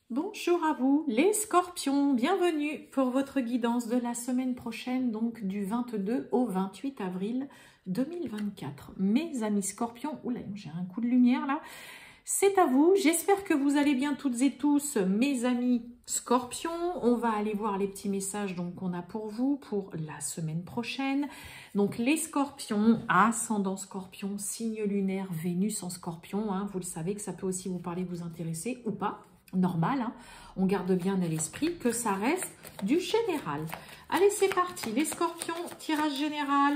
Bonjour à vous les scorpions, bienvenue pour votre guidance de la semaine prochaine, donc du 22 au 28 avril 2024. Mes amis scorpions, oula, j'ai un coup de lumière là, c'est à vous, j'espère que vous allez bien toutes et tous, mes amis scorpions. On va aller voir les petits messages donc qu'on a pour vous pour la semaine prochaine. Donc les scorpions, ascendant scorpion, signe lunaire, Vénus en scorpion, hein, vous le savez que ça peut aussi vous parler, vous intéresser ou pas. Normal, hein. On garde bien à l'esprit que ça reste du général. Allez, c'est parti. Les scorpions, tirage général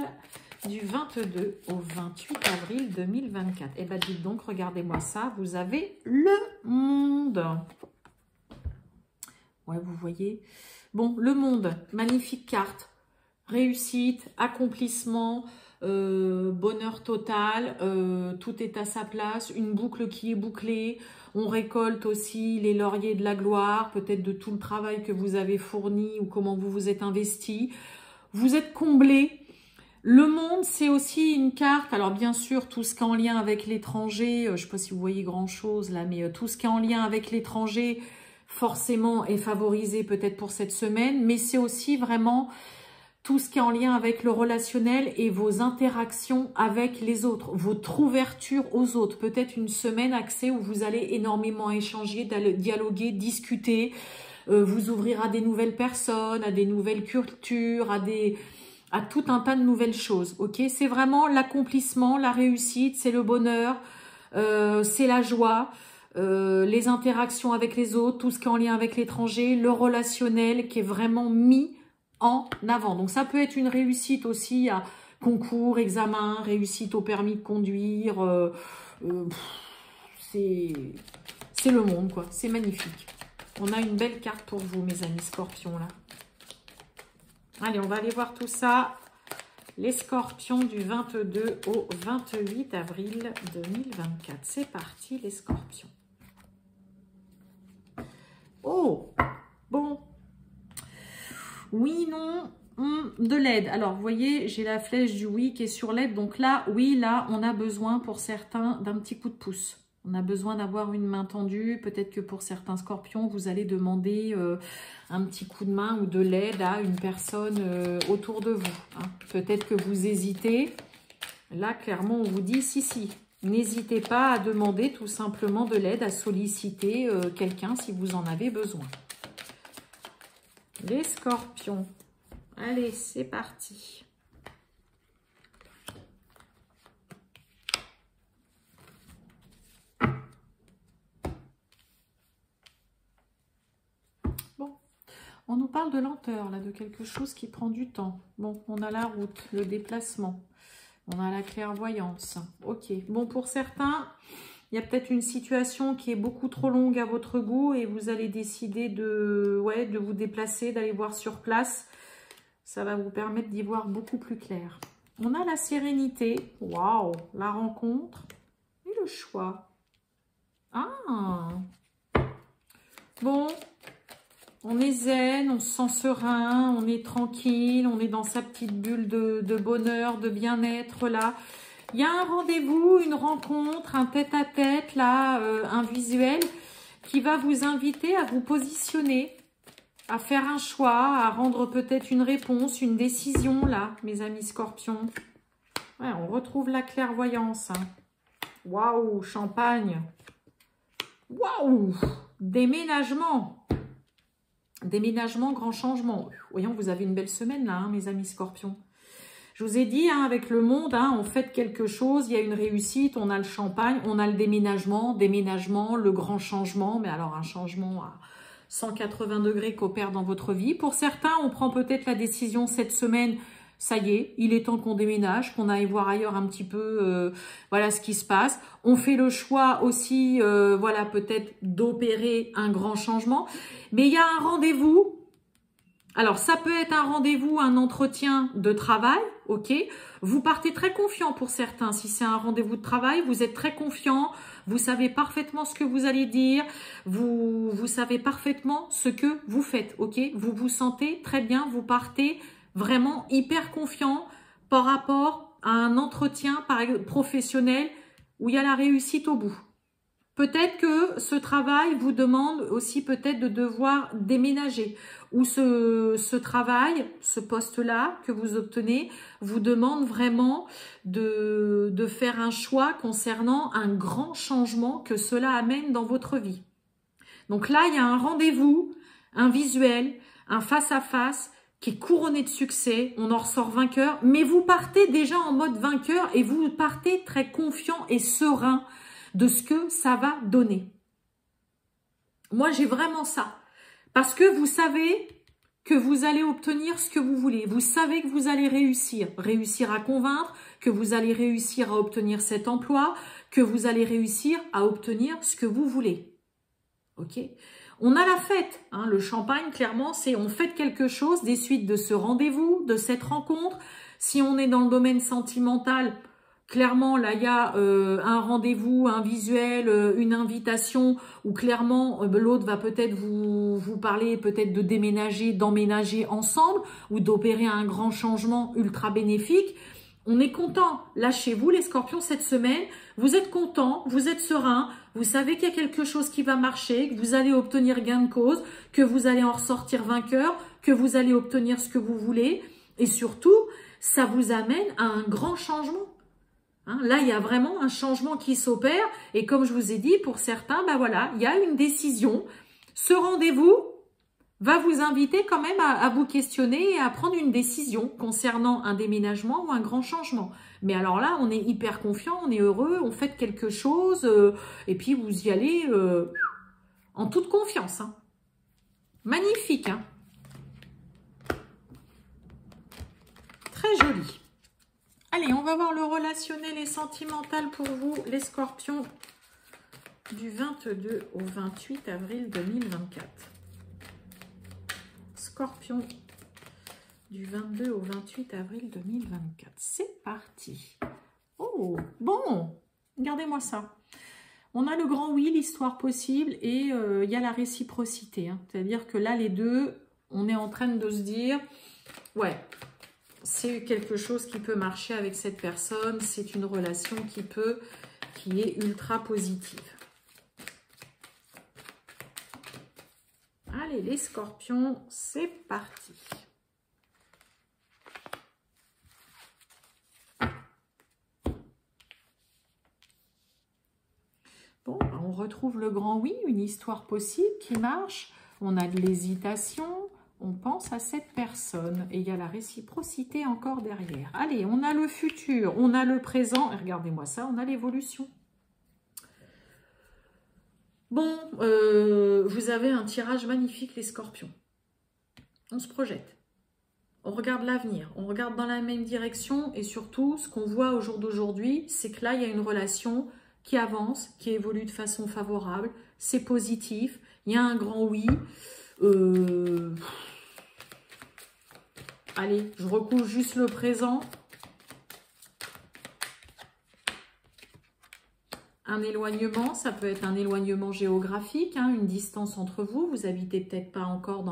du 22 au 28 avril 2024. Eh bien, dites donc, regardez-moi ça. Vous avez le monde. Ouais, vous voyez. Bon, le monde, magnifique carte. Réussite, accomplissement, bonheur total, tout est à sa place, une boucle qui est bouclée. On récolte aussi les lauriers de la gloire, peut-être de tout le travail que vous avez fourni ou comment vous vous êtes investi. Vous êtes comblé. Le monde, c'est aussi une carte, alors bien sûr, tout ce qui est en lien avec l'étranger, je ne sais pas si vous voyez grand-chose là, mais tout ce qui est en lien avec l'étranger, forcément, est favorisé peut-être pour cette semaine, mais c'est aussi vraiment tout ce qui est en lien avec le relationnel et vos interactions avec les autres, votre ouverture aux autres. Peut-être une semaine axée où vous allez énormément échanger, dialoguer, discuter, vous ouvrir à des nouvelles personnes, à des nouvelles cultures, à tout un tas de nouvelles choses. Ok, c'est vraiment l'accomplissement, la réussite, c'est le bonheur, c'est la joie. Les interactions avec les autres, tout ce qui est en lien avec l'étranger, le relationnel qui est vraiment mis en avant. Donc ça peut être une réussite aussi à concours, examen, réussite au permis de conduire. C'est le monde, quoi. C'est magnifique. On a une belle carte pour vous, mes amis scorpions, là. Allez, on va aller voir tout ça. Les scorpions du 22 au 28 avril 2024. C'est parti, les scorpions. Oh, bon. Oui, non, de l'aide. Alors, vous voyez, j'ai la flèche du oui qui est sur l'aide. Donc là, oui, là, on a besoin pour certains d'un petit coup de pouce. On a besoin d'avoir une main tendue. Peut-être que pour certains scorpions, vous allez demander un petit coup de main ou de l'aide à une personne autour de vous. Hein. Peut-être que vous hésitez. Là, clairement, on vous dit si, si. N'hésitez pas à demander tout simplement de l'aide, à solliciter quelqu'un si vous en avez besoin. Les scorpions. Allez, c'est parti. Bon, on nous parle de lenteur, là, de quelque chose qui prend du temps. Bon, on a la route, le déplacement. On a la clairvoyance. Ok, bon, pour certains, il y a peut-être une situation qui est beaucoup trop longue à votre goût et vous allez décider de vous déplacer, d'aller voir sur place. Ça va vous permettre d'y voir beaucoup plus clair. On a la sérénité. Waouh, la rencontre et le choix. Ah, bon, on est zen, on se sent serein, on est tranquille, on est dans sa petite bulle de bonheur, de bien-être là. Il y a un rendez-vous, une rencontre, un tête-à-tête, là, un visuel qui va vous inviter à vous positionner, à faire un choix, à rendre peut-être une réponse, une décision, là, mes amis scorpions. Ouais, on retrouve la clairvoyance. Hein. Waouh, champagne. Waouh, déménagement. Déménagement, grand changement. Voyons, vous avez une belle semaine, là, hein, mes amis scorpions. Je vous ai dit, hein, avec le monde, hein, on fait quelque chose, il y a une réussite, on a le champagne, on a le déménagement, le grand changement, mais alors un changement à 180 degrés qu'opère dans votre vie. Pour certains, on prend peut-être la décision cette semaine, ça y est, il est temps qu'on déménage, qu'on aille voir ailleurs un petit peu voilà ce qui se passe. On fait le choix aussi, voilà, peut-être d'opérer un grand changement, mais il y a un rendez-vous. Alors, ça peut être un rendez-vous, un entretien de travail, ok. Vous partez très confiant pour certains. Si c'est un rendez-vous de travail, vous êtes très confiant. Vous savez parfaitement ce que vous allez dire. Vous savez parfaitement ce que vous faites, ok. Vous vous sentez très bien. Vous partez vraiment hyper confiant par rapport à un entretien professionnel où il y a la réussite au bout. Peut-être que ce travail vous demande aussi peut-être de devoir déménager. Ou ce travail, ce poste-là que vous obtenez, vous demande vraiment de faire un choix concernant un grand changement que cela amène dans votre vie. Donc là, il y a un rendez-vous, un visuel, un face-à-face qui est couronné de succès. On en ressort vainqueur, mais vous partez déjà en mode vainqueur et vous partez très confiant et serein de ce que ça va donner. Moi, j'ai vraiment ça. Parce que vous savez que vous allez obtenir ce que vous voulez. Vous savez que vous allez réussir. Réussir à convaincre, que vous allez réussir à obtenir cet emploi, que vous allez réussir à obtenir ce que vous voulez. Ok ? On a la fête. Hein, le champagne, clairement, c'est on fête quelque chose des suites de ce rendez-vous, de cette rencontre. Si on est dans le domaine sentimental, clairement, là, il y a un rendez-vous, un visuel, une invitation où clairement, l'autre va peut-être vous parler peut-être de déménager, d'emménager ensemble ou d'opérer un grand changement ultra bénéfique. On est content. Là, chez vous, les scorpions, cette semaine, vous êtes content, vous êtes serein, vous savez qu'il y a quelque chose qui va marcher, que vous allez obtenir gain de cause, que vous allez en ressortir vainqueur, que vous allez obtenir ce que vous voulez. Et surtout, ça vous amène à un grand changement. Hein, là, il y a vraiment un changement qui s'opère. Et comme je vous ai dit, pour certains, ben voilà, il y a une décision. Ce rendez-vous va vous inviter quand même à vous questionner et à prendre une décision concernant un déménagement ou un grand changement. Mais alors là, on est hyper confiant, on est heureux, on fait quelque chose et puis vous y allez en toute confiance. Hein. Magnifique. Hein. Très joli. Allez, on va voir le relationnel et sentimental pour vous, les scorpions, du 22 au 28 avril 2024. Scorpion, du 22 au 28 avril 2024. C'est parti. Oh, bon, regardez-moi ça. On a le grand oui, l'histoire possible, et il y a la réciprocité. Hein. C'est-à-dire que là, les deux, on est en train de se dire, ouais, c'est quelque chose qui peut marcher avec cette personne, c'est une relation qui est ultra positive. Allez, les scorpions, c'est parti. Bon, on retrouve le grand oui, une histoire possible qui marche. On a de l'hésitation, on pense à cette personne. Et il y a la réciprocité encore derrière. Allez, on a le futur, on a le présent. Et regardez-moi ça, on a l'évolution. Bon, vous avez un tirage magnifique, les scorpions. On se projette. On regarde l'avenir. On regarde dans la même direction. Et surtout, ce qu'on voit au jour d'aujourd'hui, c'est que là, il y a une relation qui avance, qui évolue de façon favorable. C'est positif. Il y a un grand oui. Allez, je recouche juste le présent. Un éloignement, ça peut être un éloignement géographique, hein, une distance entre vous. Vous habitez peut-être pas encore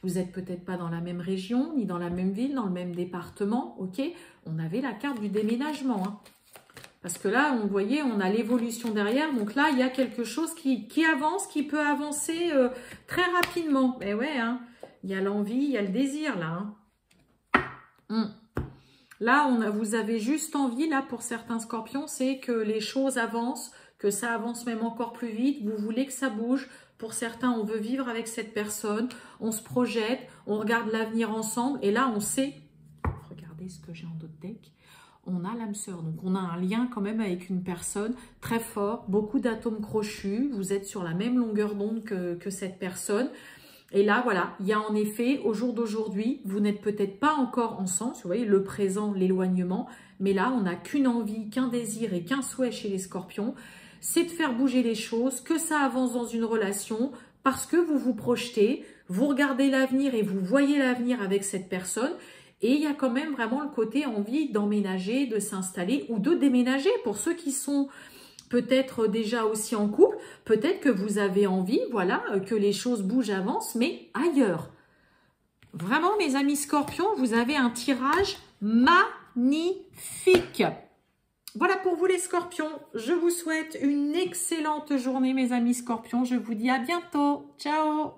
vous êtes peut-être pas dans la même région, ni dans la même ville, dans le même département. Ok, on avait la carte du déménagement. Hein. Parce que là, on voyait, on a l'évolution derrière. Donc là, il y a quelque chose qui avance, qui peut avancer très rapidement. Mais ouais, hein, il y a l'envie, il y a le désir là. Hein. Là, vous avez juste envie, là, pour certains scorpions, c'est que les choses avancent, que ça avance même encore plus vite. Vous voulez que ça bouge. Pour certains, on veut vivre avec cette personne. On se projette, on regarde l'avenir ensemble. Et là, on sait, regardez ce que j'ai en d'autres decks, on a l'âme sœur. Donc, on a un lien quand même avec une personne très fort, beaucoup d'atomes crochus. Vous êtes sur la même longueur d'onde que cette personne. Et là, voilà, il y a en effet, au jour d'aujourd'hui, vous n'êtes peut-être pas encore ensemble, vous voyez, le présent, l'éloignement, mais là, on n'a qu'une envie, qu'un désir et qu'un souhait chez les scorpions, c'est de faire bouger les choses, que ça avance dans une relation, parce que vous vous projetez, vous regardez l'avenir et vous voyez l'avenir avec cette personne, et il y a quand même vraiment le côté envie d'emménager, de s'installer ou de déménager pour ceux qui sont peut-être déjà aussi en couple, peut-être que vous avez envie, voilà, que les choses bougent, avancent, mais ailleurs. Vraiment, mes amis scorpions, vous avez un tirage magnifique. Voilà pour vous les scorpions. Je vous souhaite une excellente journée mes amis scorpions. Je vous dis à bientôt. Ciao!